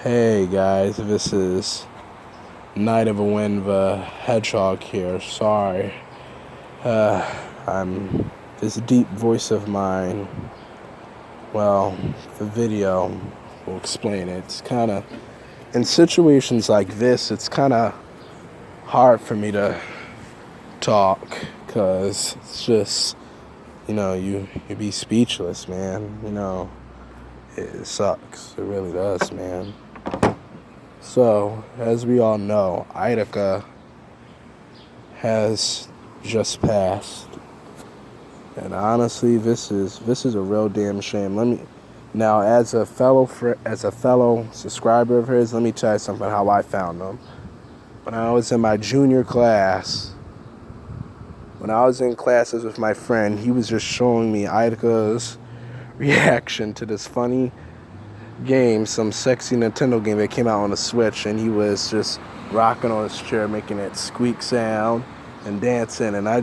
Hey guys, this is Night of a Winva Hedgehog here. Sorry. I'm this deep voice of mine. Well, the video will explain it. It's kind of, in situations like this, it's kind of hard for me to talk because it's just, you be speechless, man. It sucks. It really does, man. So, as we all know, Etika has just passed, and honestly, this is a real damn shame. Now, as a fellow subscriber of his, let me tell you something. How I found him when I was in my junior class. When I was in classes with my friend, he was just showing me Etika's reaction to this funny game, some sexy Nintendo game that came out on the Switch, and he was just rocking on his chair, making that squeak sound and dancing, and I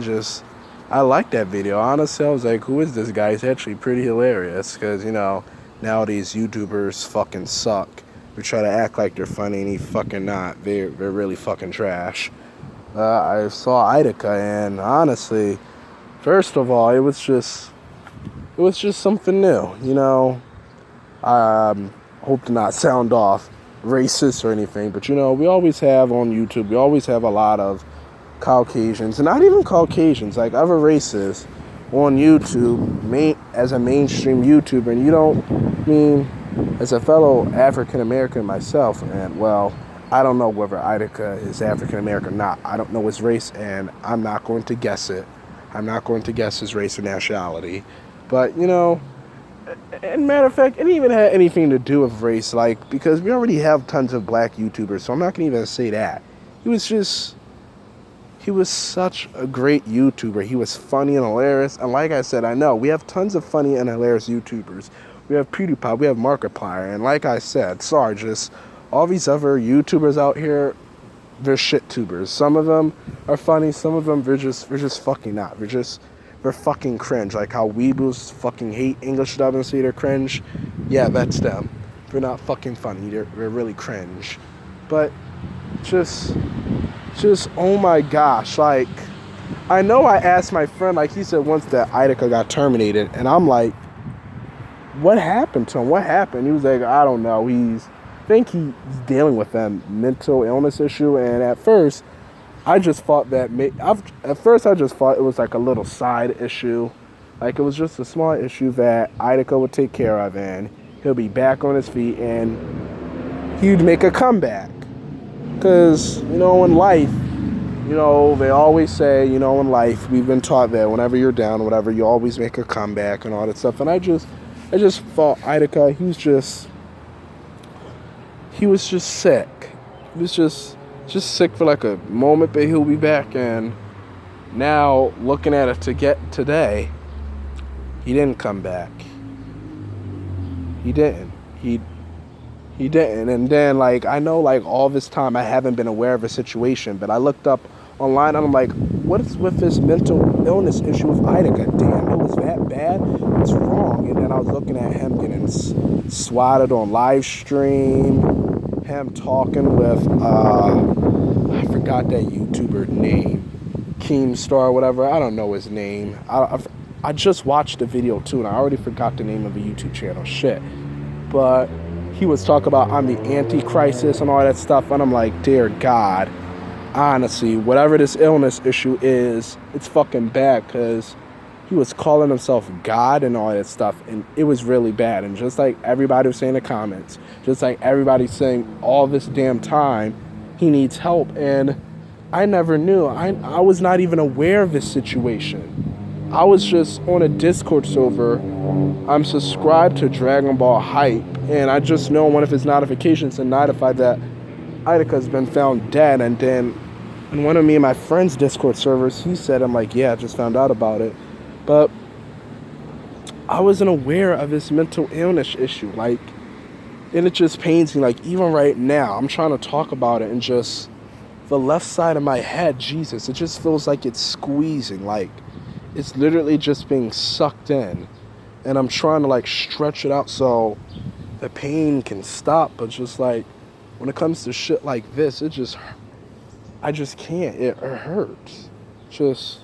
liked that video. Honestly, I was like, who is this guy? He's actually pretty hilarious, because, nowadays YouTubers fucking suck. They try to act like they're funny, and he fucking not. They're really fucking trash. I saw Etika, and honestly, first of all, it was just something new, I hope to not sound off racist or anything, but we always have on YouTube, we always have a lot of Caucasians, and not even Caucasians, like other races on YouTube, as a mainstream YouTuber, and as a fellow African American myself, and well, I don't know whether Etika is African American or not. I don't know his race, and I'm not going to guess it. I'm not going to guess his race or nationality, but and matter of fact, it didn't even have anything to do with race, because we already have tons of black YouTubers, so I'm not going to even say that. He was such a great YouTuber. He was funny and hilarious, and like I said, I know, we have tons of funny and hilarious YouTubers. We have PewDiePie, we have Markiplier, and like I said, sorry, just all these other YouTubers out here, they're shit tubers. Some of them are funny, some of them, they're just fucking not. They're fucking cringe. Like how weeboos fucking hate English dub and say they're cringe. Yeah, that's them. They're not fucking funny. They're really cringe. But just oh my gosh. Like, I know I asked my friend, like he said once that Etika got terminated, and I'm like, what happened to him? What happened? He was like, I don't know. I think he's dealing with a mental illness issue, and at first I just thought it was like a little side issue. Like it was just a small issue that Etika would take care of, and he'll be back on his feet and he'd make a comeback. Because, in life, they always say, in life, we've been taught that whenever you're down, whatever, you always make a comeback and all that stuff. And I just thought Etika, he was just sick. He was just sick for like a moment, but he'll be back. And now looking at it today, he didn't come back. He didn't. And then, I know, all this time I haven't been aware of a situation, but I looked up online and I'm like, what is with this mental illness issue with Etika? Damn, it was that bad? What's wrong? And then I was looking at him getting swatted on live stream, him talking with, I forgot that YouTuber name, Keemstar or whatever. I don't know his name. I just watched the video too, and I already forgot the name of the YouTube channel. Shit. But he was talking about I'm the anti-crisis and all that stuff, and I'm like, dear God, honestly, whatever this illness issue is, it's fucking bad, because he was calling himself God and all that stuff, and it was really bad. And just like everybody was saying in the comments, just like everybody saying all this damn time, he needs help. And I never knew. I was not even aware of this situation. I was just on a Discord server. I'm subscribed to Dragon Ball Hype, and I just know one of his notifications and notified that Etika's been found dead. And then in one of me and my friend's Discord servers, he said, I'm like, yeah, I just found out about it. But I wasn't aware of this mental illness issue. And it just pains me. Even right now, I'm trying to talk about it, and just the left side of my head, Jesus, it just feels like it's squeezing. It's literally just being sucked in. And I'm trying to stretch it out so the pain can stop, but just like when it comes to shit like this, I just can't. It hurts. Just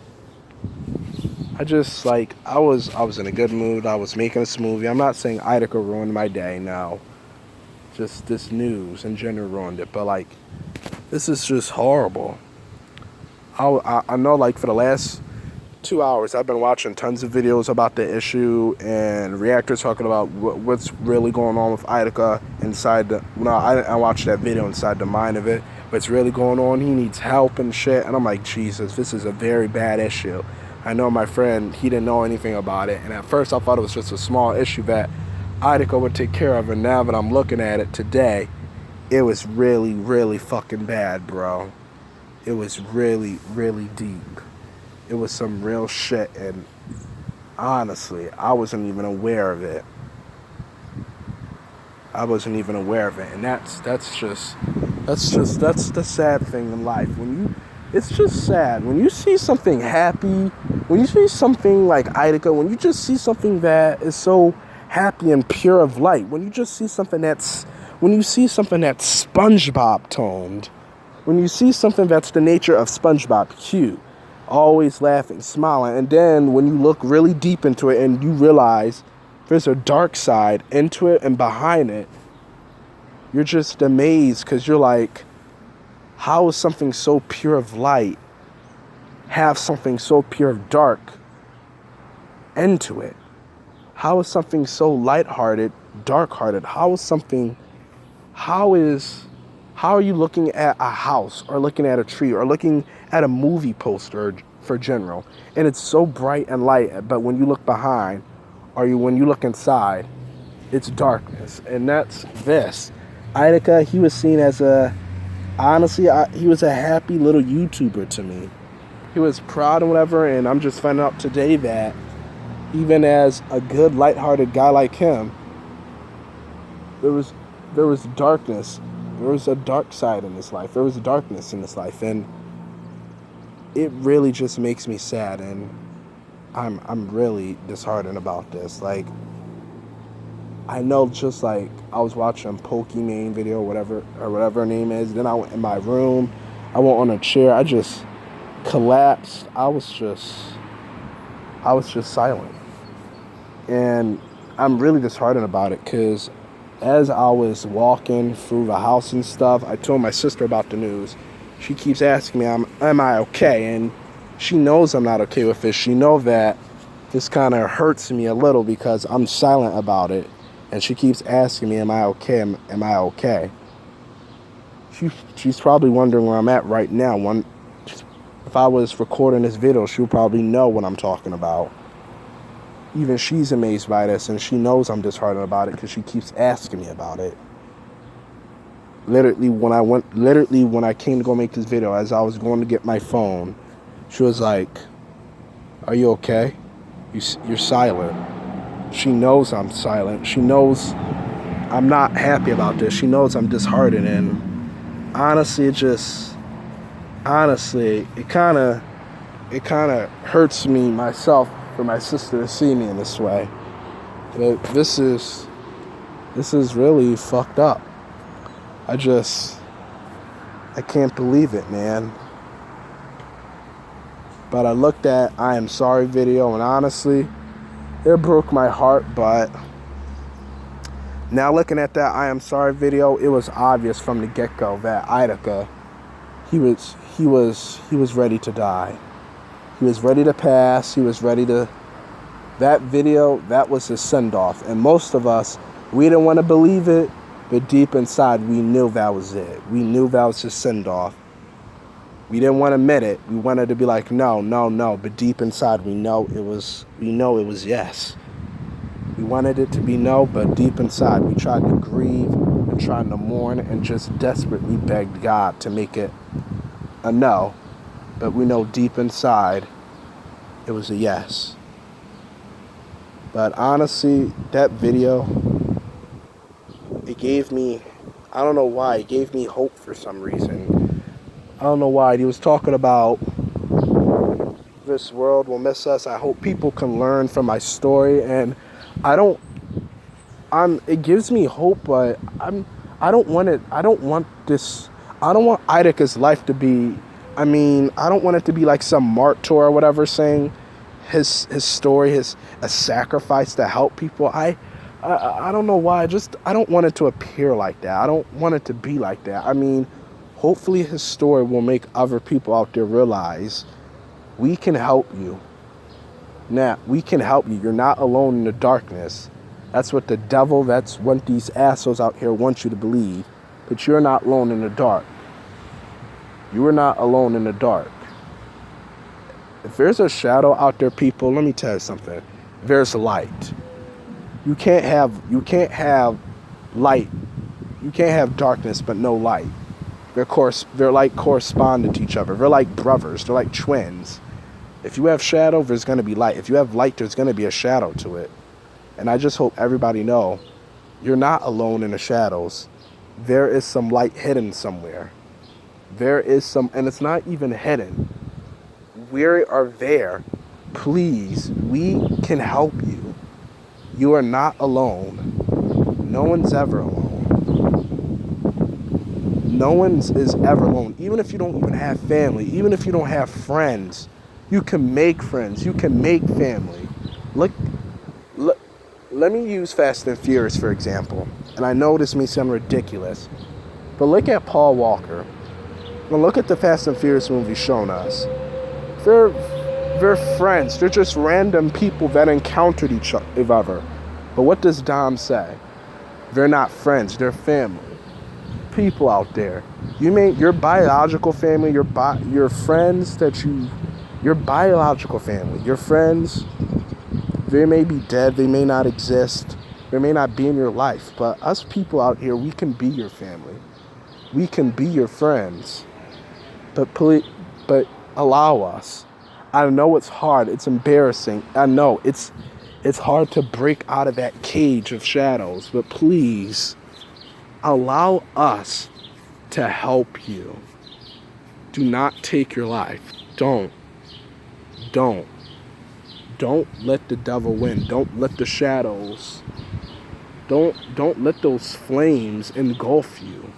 like I was in a good mood. I was making a smoothie. I'm not saying Etika ruined my day. No, just this news in general ruined it. But like, this is just horrible. I know, like, for the last 2 hours, I've been watching tons of videos about the issue and reactors talking about what's really going on with Etika inside the. No, I watched that video inside the mind of it. What's really going on? He needs help and shit. And I'm like, Jesus, this is a very bad issue. I know my friend, he didn't know anything about it, and at first I thought it was just a small issue that Etika would take care of. And now that I'm looking at it today, it was really, really fucking bad, bro. It was really, really deep. It was some real shit, and honestly, I wasn't even aware of it. And that's the sad thing in life. It's just sad when you see something happy, when you see something like Etika, when you just see something that is so happy and pure of light, when you see something that's SpongeBob toned, when you see something that's the nature of SpongeBob, cute, always laughing, smiling, and then when you look really deep into it and you realize there's a dark side into it and behind it, you're just amazed, because you're like, how is something so pure of light have something so pure of dark into it? How is something so lighthearted dark-hearted? How are you looking at a house or looking at a tree or looking at a movie poster for general, and it's so bright and light, but when you look behind or when you look inside, it's darkness? And that's this. Etika, he was seen as he was a happy little YouTuber to me. He was proud and whatever, and I'm just finding out today that even as a good, lighthearted guy like him, there was darkness. There was a dark side in his life. There was darkness in his life, and it really just makes me sad, and I'm really disheartened about this. Like, I know, just like I was watching Pokimane video, whatever her name is. Then I went in my room. I went on a chair. I just collapsed. I was just silent, and I'm really disheartened about it, because as I was walking through the house and stuff, I told my sister about the news. She keeps asking me, am I okay? And she knows I'm not okay with this. She knows that this kind of hurts me a little because I'm silent about it. And she keeps asking me, am I okay? Am I okay? She's probably wondering where I'm at right now. If I was recording this video, she'll probably know what I'm talking about. Even she's amazed by this, and she knows I'm disheartened about it because she keeps asking me about it. Literally, when I came to go make this video, as I was going to get my phone, she was like, "Are you okay? You're silent." She knows I'm silent. She knows I'm not happy about this. She knows I'm disheartened, and honestly, it kind of hurts me myself for my sister to see me in this way. But this is really fucked up. I can't believe it, man. But I looked at I Am Sorry video, and honestly, it broke my heart. But now looking at that I Am Sorry video, it was obvious from the get-go that Etika, he was ready to die. He was ready to pass. He was ready to... That video, that was his send-off. And most of us, we didn't want to believe it, but deep inside, we knew that was it. We knew that was his send-off. We didn't want to admit it. We wanted to be like, no. But deep inside, we know it was yes. We wanted it to be no, but deep inside, we tried to grieve and tried to mourn and just desperately begged God to make it a no. But we know deep inside, it was a yes. But honestly, that video, it gave me, I don't know why, it gave me hope for some reason. I don't know why. He was talking about this world will miss us. I hope people can learn from my story. And I don't it gives me hope, but I don't want it. I don't want this. I don't want Etika's life to be. I mean, I don't want it to be like some martyr or whatever, saying his story, a sacrifice to help people. I don't know why. I don't want it to appear like that. I don't want it to be like that. I mean, hopefully his story will make other people out there realize we can help you. Now, we can help you. You're not alone in the darkness. That's what that's what these assholes out here want you to believe. But you're not alone in the dark. You are not alone in the dark. If there's a shadow out there, people, let me tell you something. There's light. You can't have light. You can't have darkness but no light. They're like correspondent to each other. They're like brothers. They're like twins. If you have shadow, there's going to be light. If you have light, there's going to be a shadow to it. And I just hope everybody know you're not alone in the shadows. There is some light hidden somewhere. There is some, and it's not even hidden. We are there. Please, we can help you. You are not alone. No one's ever alone. No one is ever alone. Even if you don't even have family, even if you don't have friends, you can make friends. You can make family. Let me use Fast and Furious, for example. And I know this may sound ridiculous, but look at Paul Walker. And look at the Fast and Furious movie shown us. They're friends. They're just random people that encountered each other. But what does Dom say? They're not friends. They're family. People out there. You mean your biological family, your friends your biological family, your friends, they may be dead, they may not exist, they may not be in your life, but us people out here, we can be your family. We can be your friends. But allow us. I know it's hard, it's embarrassing. I know it's hard to break out of that cage of shadows, but please allow us to help you. Do not take your life. Don't let the devil win. Don't let the shadows, don't let those flames engulf you.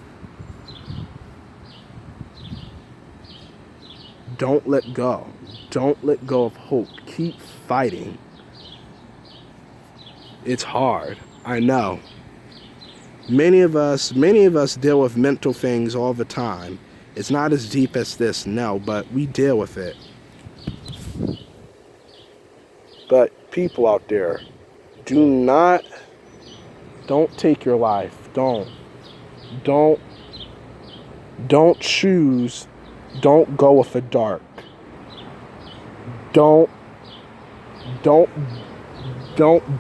Don't let go. Don't let go of hope. Keep fighting. It's hard. I know. Many of us deal with mental things all the time. It's not as deep as this, no, but we deal with it. But people out there, don't take your life. Don't choose. Don't go with the dark. Don't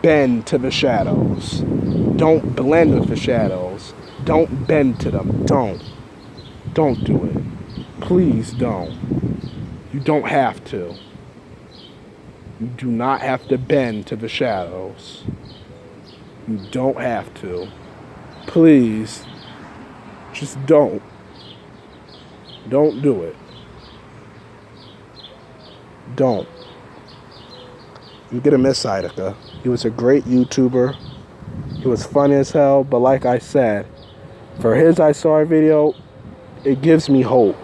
bend to the shadows. Don't blend with the shadows. Don't bend to them. Don't do it. Please don't. You don't have to. You do not have to bend to the shadows. You don't have to. Please, just don't. Don't do it. Don't. I'm gonna miss Etika. He was a great YouTuber. He was funny as hell, but like I said, for his I Saw a video, it gives me hope.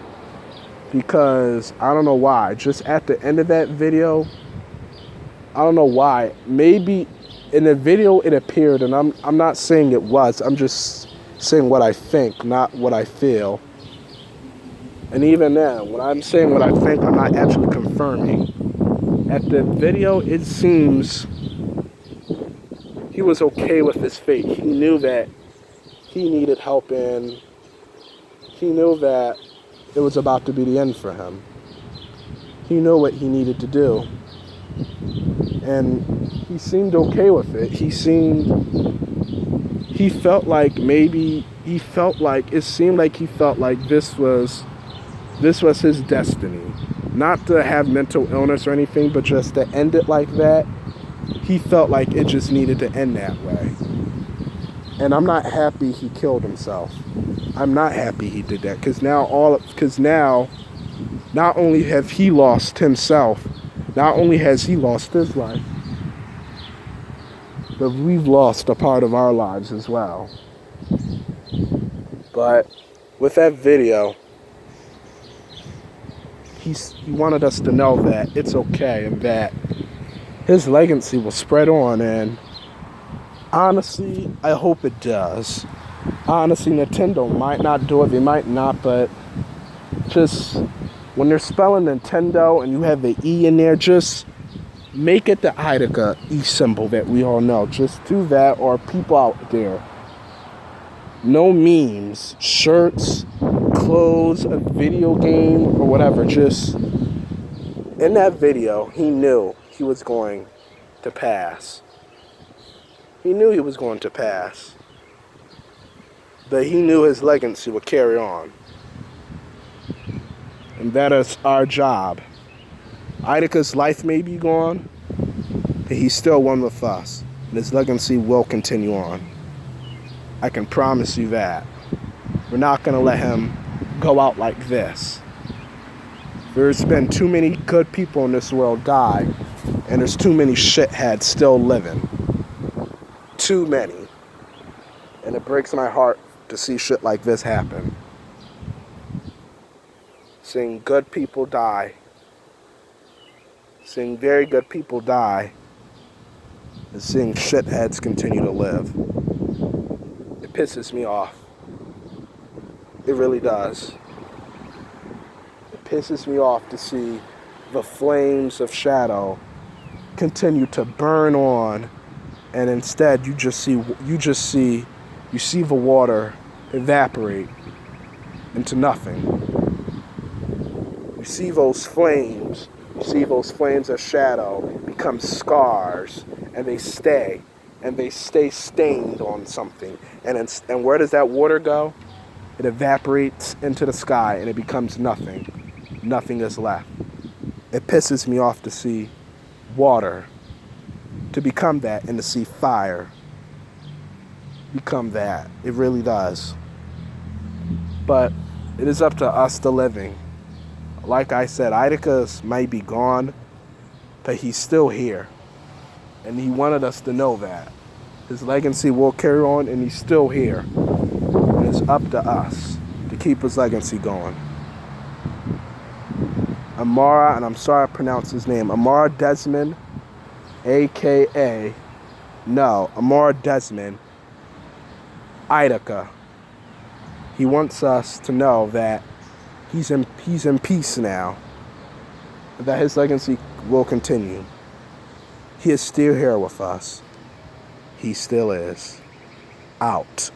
Because I don't know why. Just at the end of that video, I don't know why. Maybe in the video it appeared, and I'm not saying it was. I'm just saying what I think, not what I feel. And even then, when I'm saying what I think, I'm not actually confirming. At the video, it seems he was okay with his fate. He knew that he needed help, and he knew that it was about to be the end for him. He knew what he needed to do. And he seemed okay with it. It seemed like this was his destiny. Not to have mental illness or anything, but just to end it like that. He felt like it just needed to end that way. And I'm not happy he killed himself. I'm not happy he did that. Because now, not only have he lost himself, not only has he lost his life, but we've lost a part of our lives as well. But with that video, he wanted us to know that it's okay and that his legacy will spread on, and honestly, I hope it does. Honestly, Nintendo might not do it, they might not, but just when they're spelling Nintendo and you have the E in there, just make it the Etika E symbol that we all know. Just do that, or people out there. No memes, shirts, clothes, a video game, or whatever. Just in that video, he knew he was going to pass. He knew he was going to pass. But he knew his legacy would carry on. And that is our job. Etika's life may be gone, but he's still one with us. And his legacy will continue on. I can promise you that. We're not going to let him go out like this. There's been too many good people in this world die, and there's too many shitheads still living. Too many. And it breaks my heart to see shit like this happen. Seeing good people die. Seeing very good people die. And seeing shitheads continue to live. It pisses me off. It really does. It pisses me off to see the flames of shadow continue to burn on, and instead you see the water evaporate into nothing. You see those flames of shadow become scars, and they stay stained on something. And where does that water go? It evaporates into the sky, and it becomes nothing. Nothing is left. It pisses me off to see water to become that, and to see fire become that. It really does. But it is up to us, the living. Like I said, Etika might be gone, but he's still here. And he wanted us to know that. His legacy will carry on, and he's still here. And it's up to us to keep his legacy going. Ahmorah, and I'm sorry I pronounced his name, Ahmorah Desmond, a.k.a. Ahmorah Desmond, Etika. He wants us to know that he's in peace now, that his legacy will continue. He is still here with us. He still is. Out.